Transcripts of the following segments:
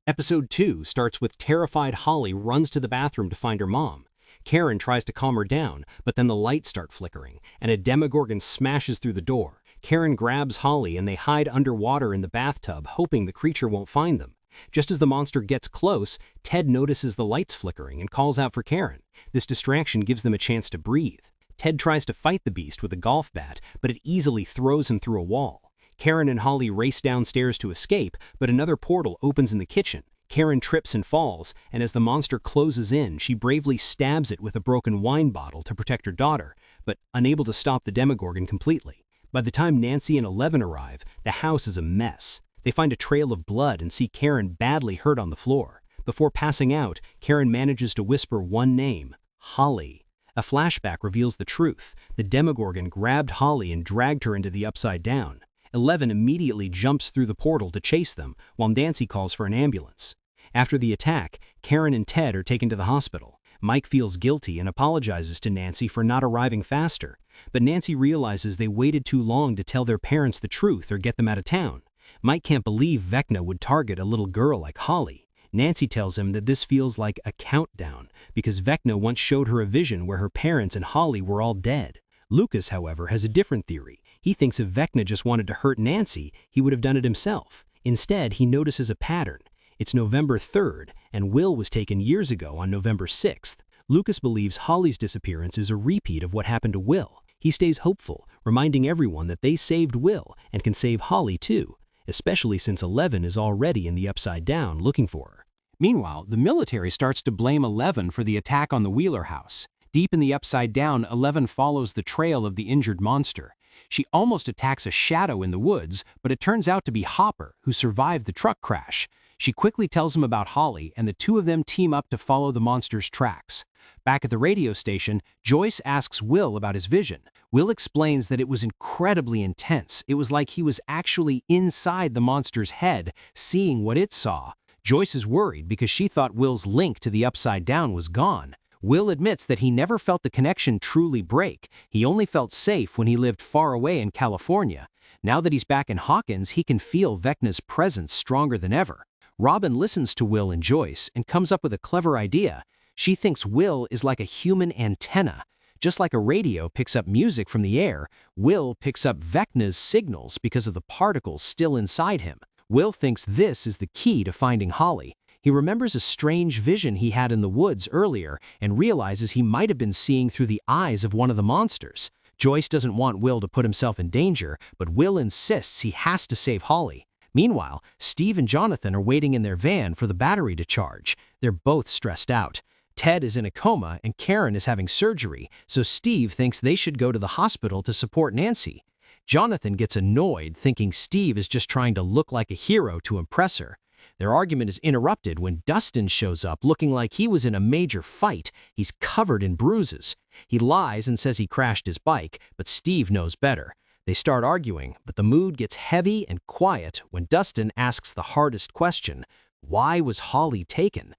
Episode 2 starts with terrified Holly runs to the bathroom to find her mom. Karen tries to calm her down, but then the lights start flickering, and a Demogorgon smashes through the door. Karen grabs Holly and they hide underwater in the bathtub, hoping the creature won't find them. Just as the monster gets close, Ted notices the lights flickering and calls out for Karen. This distraction gives them a chance to breathe. Ted tries to fight the beast with a golf bat, but it easily throws him through a wall. Karen and Holly race downstairs to escape, but another portal opens in the kitchen. Karen trips and falls, and as the monster closes in, she bravely stabs it with a broken wine bottle to protect her daughter, but unable to stop the Demogorgon completely. By the time Nancy and Eleven arrive, the house is a mess. They find a trail of blood and see Karen badly hurt on the floor. Before passing out, Karen manages to whisper one name: Holly. A flashback reveals the truth. The Demogorgon grabbed Holly and dragged her into the Upside Down. Eleven immediately jumps through the portal to chase them, while Nancy calls for an ambulance. After the attack, Karen and Ted are taken to the hospital. Mike feels guilty and apologizes to Nancy for not arriving faster, but Nancy realizes they waited too long to tell their parents the truth or get them out of town. Mike can't believe Vecna would target a little girl like Holly. Nancy tells him that this feels like a countdown, because Vecna once showed her a vision where her parents and Holly were all dead. Lucas, however, has a different theory. He thinks if Vecna just wanted to hurt Nancy, he would have done it himself. Instead, he notices a pattern. It's November 3rd, and Will was taken years ago on November 6th. Lucas believes Holly's disappearance is a repeat of what happened to Will. He stays hopeful, reminding everyone that they saved Will and can save Holly too, especially since Eleven is already in the Upside Down looking for her. Meanwhile, the military starts to blame Eleven for the attack on the Wheeler house. Deep in the Upside Down, Eleven follows the trail of the injured monster. She almost attacks a shadow in the woods, but it turns out to be Hopper, who survived the truck crash. She quickly tells him about Holly, and the two of them team up to follow the monster's tracks. Back at the radio station, Joyce asks Will about his vision. Will explains that it was incredibly intense. It was like he was actually inside the monster's head, seeing what it saw. Joyce is worried because she thought Will's link to the Upside Down was gone. Will admits that he never felt the connection truly break. He only felt safe when he lived far away in California. Now that he's back in Hawkins, he can feel Vecna's presence stronger than ever. Robin listens to Will and Joyce and comes up with a clever idea. She thinks Will is like a human antenna. Just like a radio picks up music from the air, Will picks up Vecna's signals because of the particles still inside him. Will thinks this is the key to finding Holly. He remembers a strange vision he had in the woods earlier and realizes he might have been seeing through the eyes of one of the monsters. Joyce doesn't want Will to put himself in danger, but Will insists he has to save Holly. Meanwhile, Steve and Jonathan are waiting in their van for the battery to charge. They're both stressed out. Ted is in a coma and Karen is having surgery, so Steve thinks they should go to the hospital to support Nancy. Jonathan gets annoyed, thinking Steve is just trying to look like a hero to impress her. Their argument is interrupted when Dustin shows up looking like he was in a major fight. He's covered in bruises. He lies and says he crashed his bike, but Steve knows better. They start arguing, but the mood gets heavy and quiet when Dustin asks the hardest question: why was Holly taken?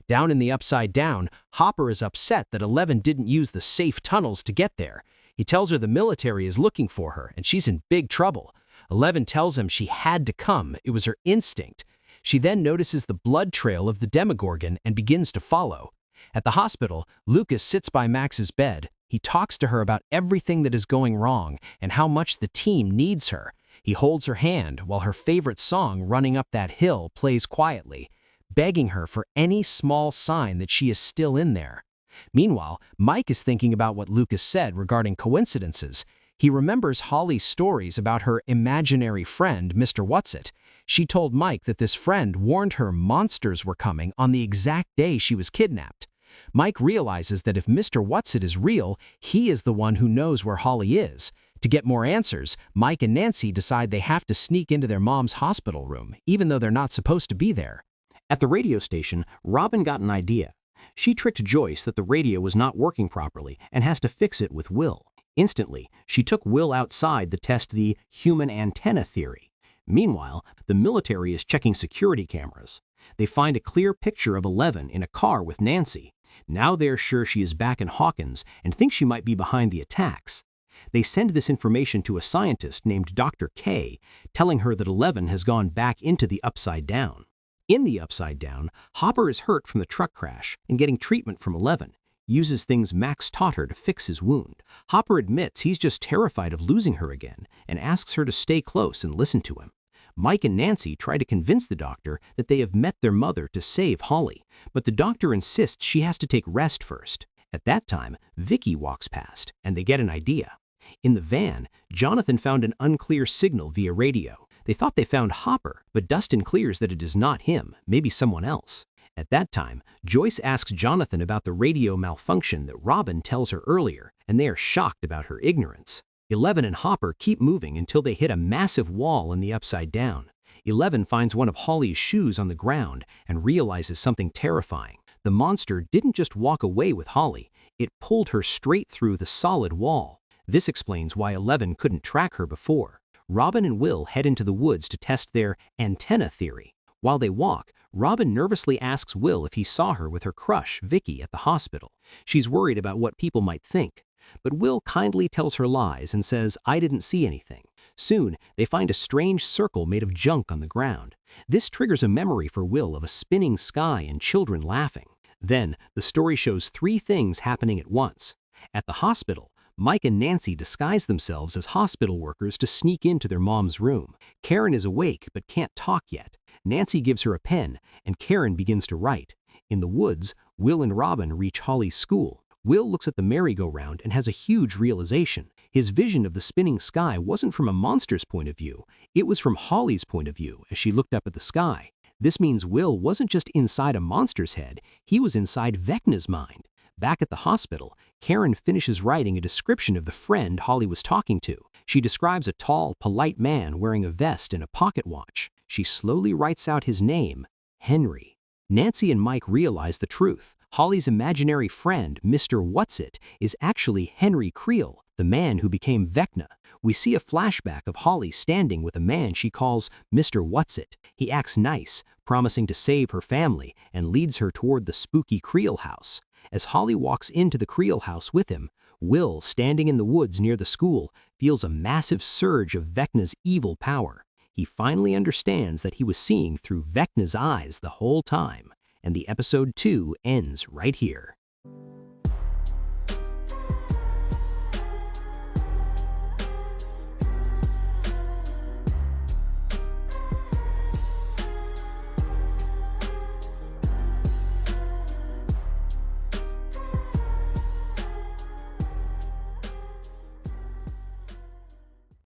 Down in the Upside Down, Hopper is upset that Eleven didn't use the safe tunnels to get there. He tells her the military is looking for her and she's in big trouble. Eleven tells him she had to come, it was her instinct. She then notices the blood trail of the Demogorgon and begins to follow. At the hospital, Lucas sits by Max's bed. He talks to her about everything that is going wrong and how much the team needs her. He holds her hand while her favorite song, Running Up That Hill, plays quietly, begging her for any small sign that she is still in there. Meanwhile, Mike is thinking about what Lucas said regarding coincidences. He remembers Holly's stories about her imaginary friend, Mr. Whatsit. She told Mike that this friend warned her monsters were coming on the exact day she was kidnapped. Mike realizes that if Mr. Whatsit is real, he is the one who knows where Holly is. To get more answers, Mike and Nancy decide they have to sneak into their mom's hospital room, even though they're not supposed to be there. At the radio station, Robin got an idea. She tricked Joyce that the radio was not working properly and has to fix it with Will. Instantly, she took Will outside to test the human antenna theory. Meanwhile, the military is checking security cameras. They find a clear picture of Eleven in a car with Nancy. Now they're sure she is back in Hawkins and think she might be behind the attacks. They send this information to a scientist named Dr. K, telling her that Eleven has gone back into the Upside Down. In the Upside Down, Hopper is hurt from the truck crash and getting treatment from 11. Uses things Max taught her to fix his wound. Hopper admits he's just terrified of losing her again and asks her to stay close and listen to him. Mike and Nancy try to convince the doctor that they have met their mother to save Holly, but the doctor insists she has to take rest first. At that time, Vicky walks past, and they get an idea. In the van, Jonathan found an unclear signal via radio. They thought they found Hopper, but Dustin clears that it is not him, maybe someone else. At that time, Joyce asks Jonathan about the radio malfunction that Robin tells her earlier, and they are shocked about her ignorance. 11 and Hopper keep moving until they hit a massive wall in the Upside Down. 11 finds one of Holly's shoes on the ground and realizes something terrifying. The monster didn't just walk away with Holly, it pulled her straight through the solid wall. This explains why 11 couldn't track her before. Robin and Will head into the woods to test their antenna theory. While they walk, Robin nervously asks Will if he saw her with her crush, Vicky, at the hospital. She's worried about what people might think. But Will kindly tells her lies and says, "I didn't see anything." Soon, they find a strange circle made of junk on the ground. This triggers a memory for Will of a spinning sky and children laughing. Then, the story shows 3 things happening at once. At the hospital, Mike and Nancy disguise themselves as hospital workers to sneak into their mom's room. Karen is awake but can't talk yet. Nancy gives her a pen, and Karen begins to write. In the woods, Will and Robin reach Holly's school. Will looks at the merry-go-round and has a huge realization. His vision of the spinning sky wasn't from a monster's point of view, it was from Holly's point of view as she looked up at the sky. This means Will wasn't just inside a monster's head, he was inside Vecna's mind. Back at the hospital, Karen finishes writing a description of the friend Holly was talking to. She describes a tall, polite man wearing a vest and a pocket watch. She slowly writes out his name, Henry. Nancy and Mike realize the truth. Holly's imaginary friend, Mr. Whatsit, is actually Henry Creel, the man who became Vecna. We see a flashback of Holly standing with a man she calls Mr. Whatsit. He acts nice, promising to save her family, and leads her toward the spooky Creel house. As Holly walks into the Creel house with him, Will, standing in the woods near the school, feels a massive surge of Vecna's evil power. He finally understands that he was seeing through Vecna's eyes the whole time, and the episode 2 ends right here.